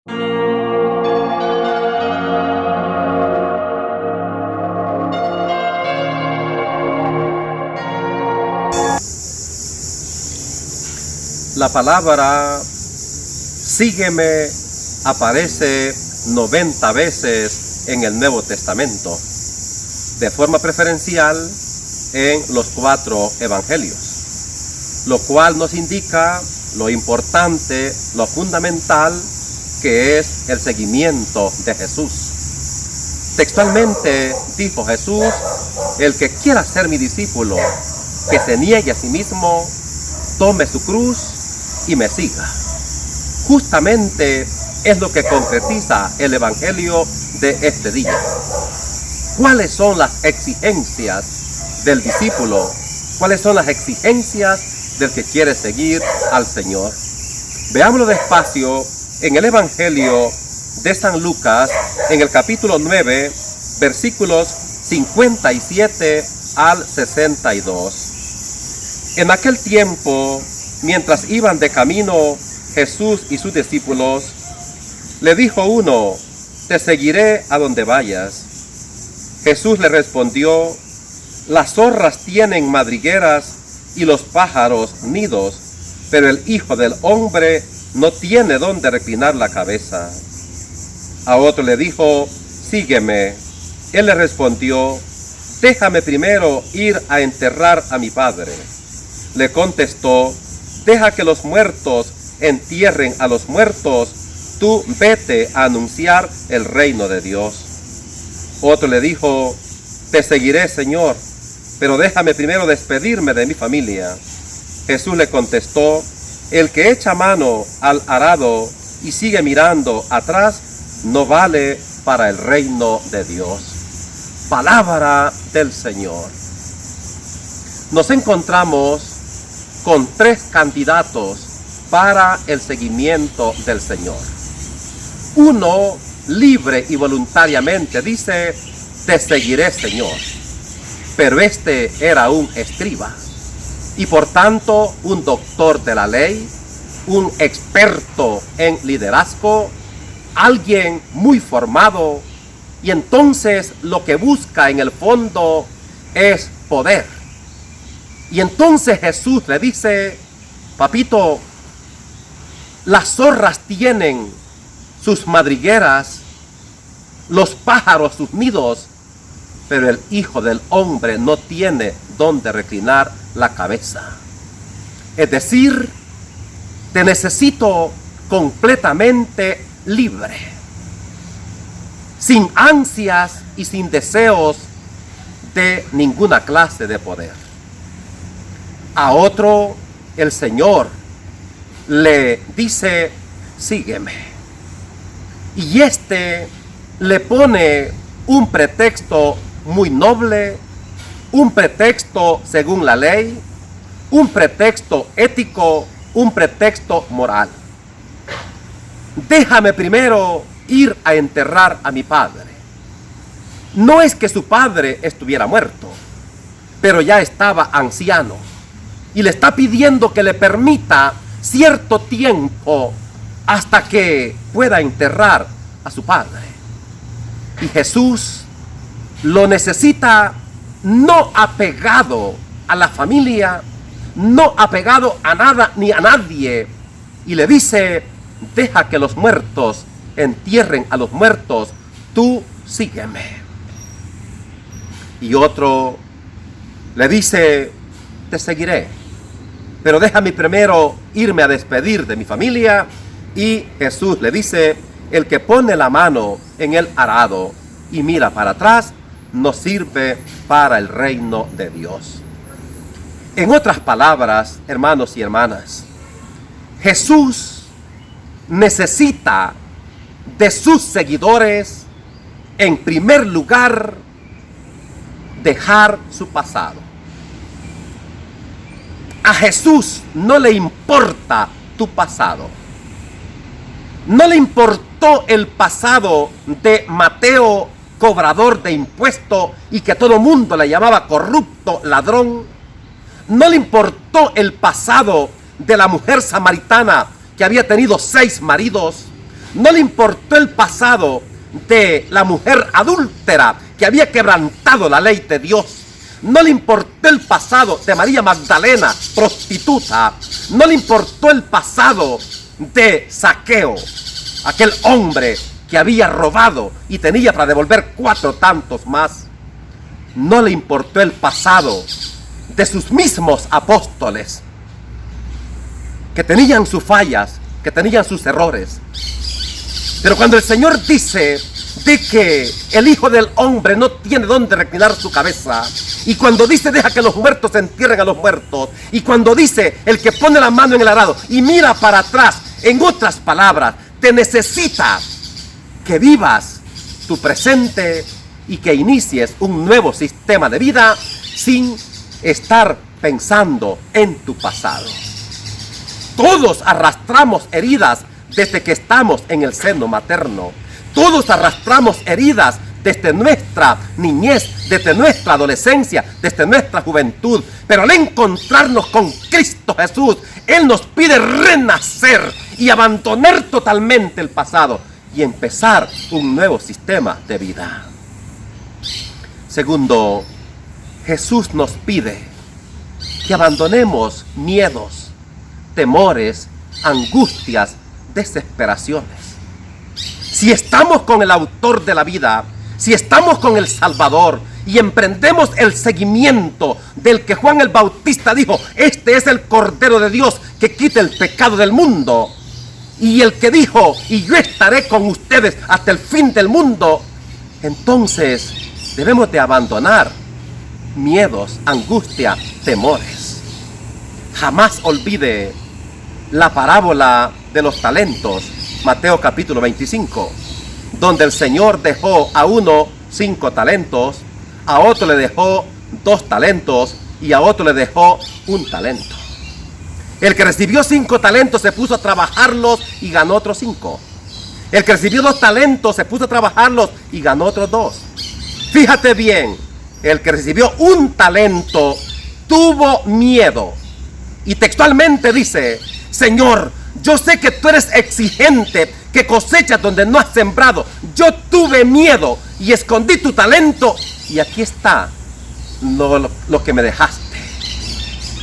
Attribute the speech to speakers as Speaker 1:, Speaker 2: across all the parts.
Speaker 1: La palabra sígueme aparece 90 veces en el Nuevo Testamento, de forma preferencial en los 4 evangelios, lo cual nos indica lo importante, lo fundamental que es el seguimiento de Jesús. Textualmente dijo Jesús: el que quiera ser mi discípulo, que se niegue a sí mismo, tome su cruz y me siga. Justamente es lo que concretiza el evangelio de este día. ¿Cuáles son las exigencias del discípulo? ¿Cuáles son las exigencias del que quiere seguir al Señor? Veámoslo despacio en el evangelio de San Lucas, en el capítulo 9, versículos 57 al 62. En aquel tiempo, mientras iban de camino Jesús y sus discípulos, le dijo uno: te seguiré a donde vayas. Jesús le respondió: las zorras tienen madrigueras y los pájaros nidos, pero el Hijo del Hombre no tiene dónde reclinar la cabeza. A otro le dijo: sígueme. Él le respondió: déjame primero ir a enterrar a mi padre. Le contestó: deja que los muertos entierren a los muertos, tú vete a anunciar el reino de Dios. Otro le dijo: te seguiré, Señor, pero déjame primero despedirme de mi familia. Jesús le contestó: el que echa mano al arado y sigue mirando atrás, no vale para el reino de Dios. Palabra del Señor. Nos encontramos con 3 candidatos para el seguimiento del Señor. Uno, libre y voluntariamente, dice: te seguiré, Señor. Pero este era un escriba y por tanto un doctor de la ley, un experto en liderazgo, alguien muy formado, y entonces lo que busca en el fondo es poder. Y entonces Jesús le dice: papito, las zorras tienen sus madrigueras, los pájaros sus nidos, pero el Hijo del Hombre no tiene dónde reclinar la cabeza. Es decir, te necesito completamente libre, sin ansias y sin deseos de ninguna clase de poder. A otro, el Señor le dice: sígueme. Y este le pone un pretexto muy noble, un pretexto según la ley, un pretexto ético, un pretexto moral. Déjame primero ir a enterrar a mi padre. No es que su padre estuviera muerto, pero ya estaba anciano y le está pidiendo que le permita cierto tiempo hasta que pueda enterrar a su padre. Y Jesús lo necesita no apegado a la familia, no apegado a nada ni a nadie, y le dice: deja que los muertos entierren a los muertos, tú sígueme. Y otro le dice: te seguiré, pero déjame primero irme a despedir de mi familia. Y Jesús le dice: el que pone la mano en el arado y mira para atrás, no sirve para el reino de Dios. En otras palabras, hermanos y hermanas, Jesús necesita de sus seguidores, en primer lugar, dejar su pasado. A Jesús no le importa tu pasado. No le importó el pasado de Mateo, cobrador de impuestos, y que todo el mundo le llamaba corrupto, ladrón. No le importó el pasado de la mujer samaritana que había tenido 6 maridos. No le importó el pasado de la mujer adúltera que había quebrantado la ley de Dios. No le importó el pasado de María Magdalena, prostituta. No le importó el pasado de Zaqueo, aquel hombre que había robado y tenía para devolver 4 tantos más. No le importó el pasado de sus mismos apóstoles, que tenían sus fallas, que tenían sus errores. Pero cuando el Señor dice de que el Hijo del Hombre no tiene dónde reclinar su cabeza, y cuando dice deja que los muertos entierren a los muertos, y cuando dice el que pone la mano en el arado y mira para atrás, en otras palabras, te necesita que vivas tu presente y que inicies un nuevo sistema de vida sin estar pensando en tu pasado. Todos arrastramos heridas desde que estamos en el seno materno. Todos arrastramos heridas desde nuestra niñez, desde nuestra adolescencia, desde nuestra juventud. Pero al encontrarnos con Cristo Jesús, Él nos pide renacer y abandonar totalmente el pasado y empezar un nuevo sistema de vida. Segundo, Jesús nos pide que abandonemos miedos, temores, angustias, desesperaciones. Si estamos con el autor de la vida, si estamos con el Salvador y emprendemos el seguimiento del que Juan el Bautista dijo, este es el Cordero de Dios que quita el pecado del mundo, y el que dijo, y yo estaré con ustedes hasta el fin del mundo, entonces debemos de abandonar miedos, angustia, temores. Jamás olvide la parábola de los talentos, Mateo capítulo 25, donde el Señor dejó a uno 5 talentos, a otro le dejó 2 talentos y a otro le dejó 1 talento. El que recibió 5 talentos se puso a trabajarlos y ganó otros 5. El que recibió 2 talentos se puso a trabajarlos y ganó otros 2. Fíjate bien, el que recibió 1 talento tuvo miedo. Y textualmente dice, Señor, yo sé que tú eres exigente, que cosechas donde no has sembrado. Yo tuve miedo y escondí tu talento y aquí está lo que me dejaste.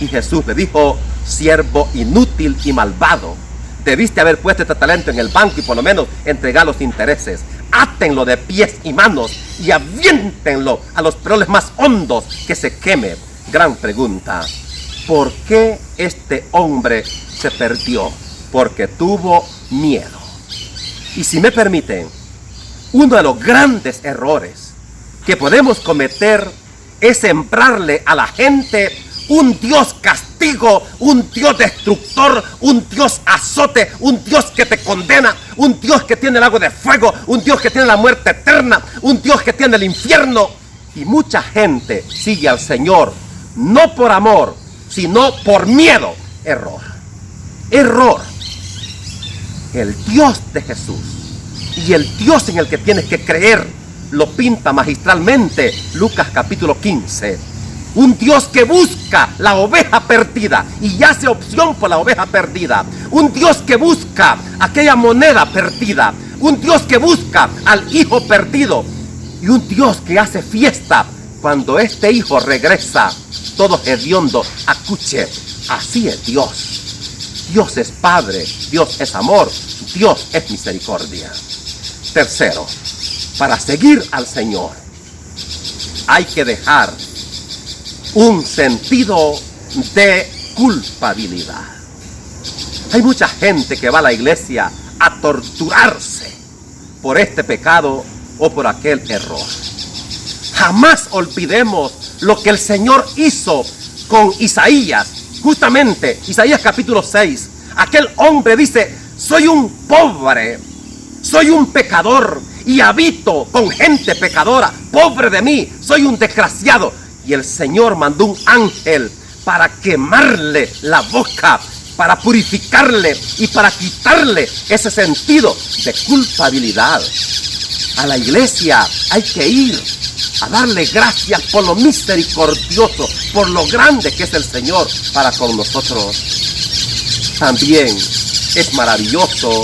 Speaker 1: Y Jesús le dijo, siervo inútil y malvado, debiste haber puesto este talento en el banco y por lo menos entregar los intereses. Átenlo de pies y manos y aviéntenlo a los peroles más hondos, que se queme. Gran pregunta, ¿por qué este hombre se perdió? Porque tuvo miedo. Y si me permiten, uno de los grandes errores que podemos cometer es sembrarle a la gente un Dios castigo, un Dios destructor, un Dios azote, un Dios que te condena, un Dios que tiene el lago de fuego, un Dios que tiene la muerte eterna, un Dios que tiene el infierno. Y mucha gente sigue al Señor no por amor, sino por miedo. Error. Error. El Dios de Jesús y el Dios en el que tienes que creer lo pinta magistralmente Lucas capítulo 15. Un Dios que busca la oveja perdida y hace opción por la oveja perdida. Un Dios que busca aquella moneda perdida. Un Dios que busca al hijo perdido. Y un Dios que hace fiesta cuando este hijo regresa todo hediondo, acuche. Así es Dios. Dios es Padre, Dios es amor, Dios es misericordia. Tercero, para seguir al Señor hay que dejar un sentido de culpabilidad. Hay mucha gente que va a la iglesia a torturarse por este pecado o por aquel error. Jamás olvidemos lo que el Señor hizo con Isaías. Justamente, Isaías capítulo 6. Aquel hombre dice, soy un pobre, soy un pecador y habito con gente pecadora. Pobre de mí, soy un desgraciado. Y el Señor mandó un ángel para quemarle la boca, para purificarle y para quitarle ese sentido de culpabilidad. A la iglesia hay que ir a darle gracias por lo misericordioso, por lo grande que es el Señor para con nosotros. También es maravilloso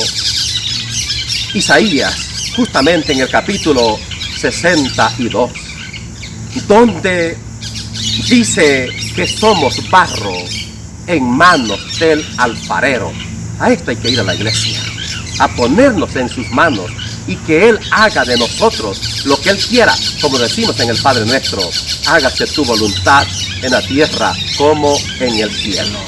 Speaker 1: Isaías, justamente en el capítulo 62, donde dice que somos barro en manos del alfarero. A esto hay que ir a la iglesia, a ponernos en sus manos y que Él haga de nosotros lo que Él quiera, como decimos en el Padre Nuestro: hágase tu voluntad en la tierra como en el cielo.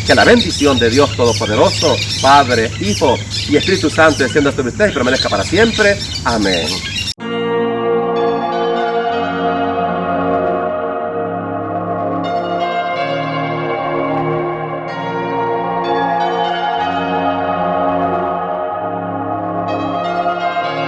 Speaker 1: Que la bendición de Dios Todopoderoso, Padre, Hijo y Espíritu Santo descienda sobre ustedes y permanezca para siempre. Amén.